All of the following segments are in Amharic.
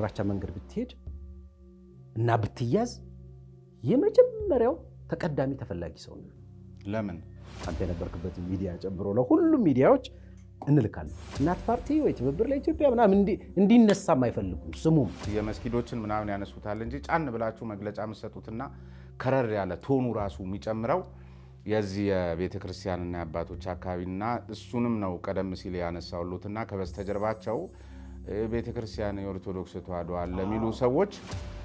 ጉራቻ መንገድ ብትሄድ እና ብትያዝ የመጀመሪያው ተቀዳሚ ተፈላጊ ሰው ነው። ለምን አንተ የነበርክበት ሚዲያ ጨምሮ ለሁሉም ሚዲያዎች እንልካለን። እናት ፓርቲ ወይ ትብብር ለኢትዮጵያ ምናምን እንዲነሳም አይፈልጉም። ስሙም የመስጊዶችን ምናምን ያነሱታል እንጂ ጫን ብላችሁ መግለጫ የምትሰጡትና ከረር ያለ ቶኑ ራሱ የሚጨምረው የዚህ የቤተ ክርስቲያንና የአባቶች አካባቢና እሱንም ነው ቀደም ሲል ያነሳውሉትና ከበስተጀርባቸው ቤተ ክርስቲያን የኦርቶዶክስ ተዋሕዶ አለ ለሚሉ ሰዎች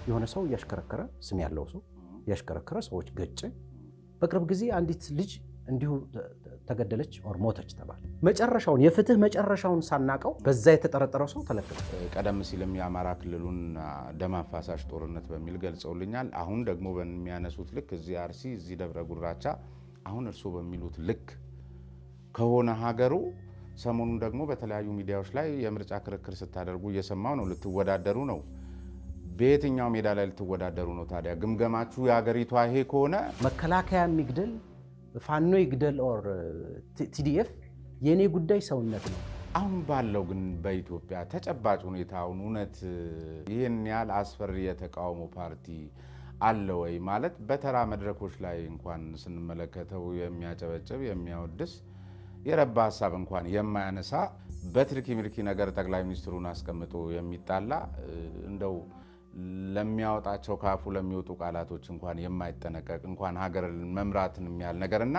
የሆነ ሰው እያሽከረከረ ስም ያለው ሰው እያሽከረከረ ሰዎች ገጨ። በቅርብ ጊዜ አንዲት ልጅ እንዲሁ ተገደለች ኦር ሞተች ተባለ። መጨረሻውን የፍትህ መጨረሻውን ሳናቀው በዛ የተጠረጠረው ሰው ተለቀቀ። ቀደም ሲልም የአማራ ክልሉን ደም አፋሳሽ ጦርነት በሚል ገልጸውልኛል። አሁን ደግሞ በሚያነሱት ልክ እዚህ አርሲ እዚህ ደብረ ጉራቻ አሁን እርሶ በሚሉት ልክ ከሆነ ሀገሩ ሰሞኑን ደግሞ በተለያዩ ሚዲያዎች ላይ የምርጫ ክርክር ስታደርጉ እየሰማው ነው። ልትወዳደሩ ነው። በየትኛው ሜዳ ላይ ልትወዳደሩ ነው? ታዲያ ግምገማችሁ የሀገሪቷ ይሄ ከሆነ መከላከያ የሚግደል ፋኖ ይግደል ኦር ቲዲኤፍ የኔ ጉዳይ ሰውነት ነው። አሁን ባለው ግን በኢትዮጵያ ተጨባጭ ሁኔታውን እውነት ይህን ያህል አስፈሪ የተቃውሞ ፓርቲ አለ ወይ? ማለት በተራ መድረኮች ላይ እንኳን ስንመለከተው የሚያጨበጭብ የሚያወድስ የረባ ሀሳብ እንኳን የማያነሳ በትርኪ ምርኪ ነገር ጠቅላይ ሚኒስትሩን አስቀምጦ የሚጣላ እንደው ለሚያወጣቸው ካፉ ለሚወጡ ቃላቶች እንኳን የማይጠነቀቅ እንኳን ሀገር መምራትን የሚያል ነገርና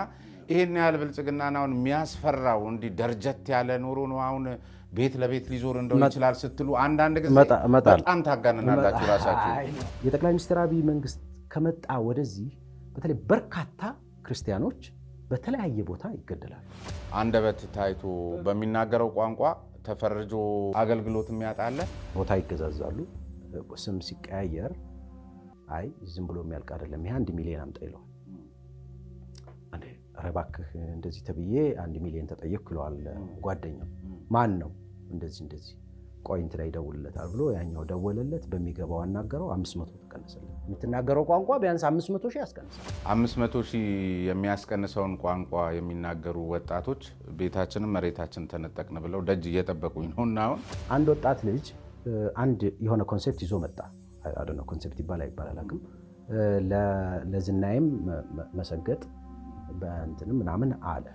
ይሄን ያህል ብልጽግናን አሁን የሚያስፈራው እንዲህ ደርጀት ያለ ኑሮ ነው። አሁን ቤት ለቤት ሊዞር እንደው ይችላል ስትሉ አንዳንድ ጊዜ በጣም ታጋንናላችሁ ራሳችሁ። የጠቅላይ ሚኒስትር አብይ መንግስት ከመጣ ወደዚህ በተለይ በርካታ ክርስቲያኖች በተለያየ ቦታ ይገደላሉ። አንደበት ታይቶ በሚናገረው ቋንቋ ተፈርጆ አገልግሎት የሚያጣለ ቦታ ይገዛዛሉ። ስም ሲቀያየር አይ ዝም ብሎ የሚያልቅ አይደለም ይሄ 1 ሚሊዮን አምጣ ይለዋል። አንዴ ረባክህ እንደዚህ ተብዬ 1 ሚሊዮን ተጠየቅኩ ይለዋል ጓደኛው። ማን ነው እንደዚህ ቆይንት ላይ ደውልለታል ብሎ ያኛው ደወለለት። በሚገባው አናገረው 500 ተቀነሰለት። የምትናገረው ቋንቋ ቢያንስ 500 ሺህ ያስቀንሳል። 500 ሺህ የሚያስቀንሰውን ቋንቋ የሚናገሩ ወጣቶች ቤታችንን መሬታችን ተነጠቅን ብለው ደጅ እየጠበቁኝ ነው። እና አሁን አንድ ወጣት ልጅ አንድ የሆነ ኮንሴፕት ይዞ መጣ። አይደለም ኮንሴፕት ይባላል አቅም ለዝናይም መሰገጥ በእንትን ምናምን አለ።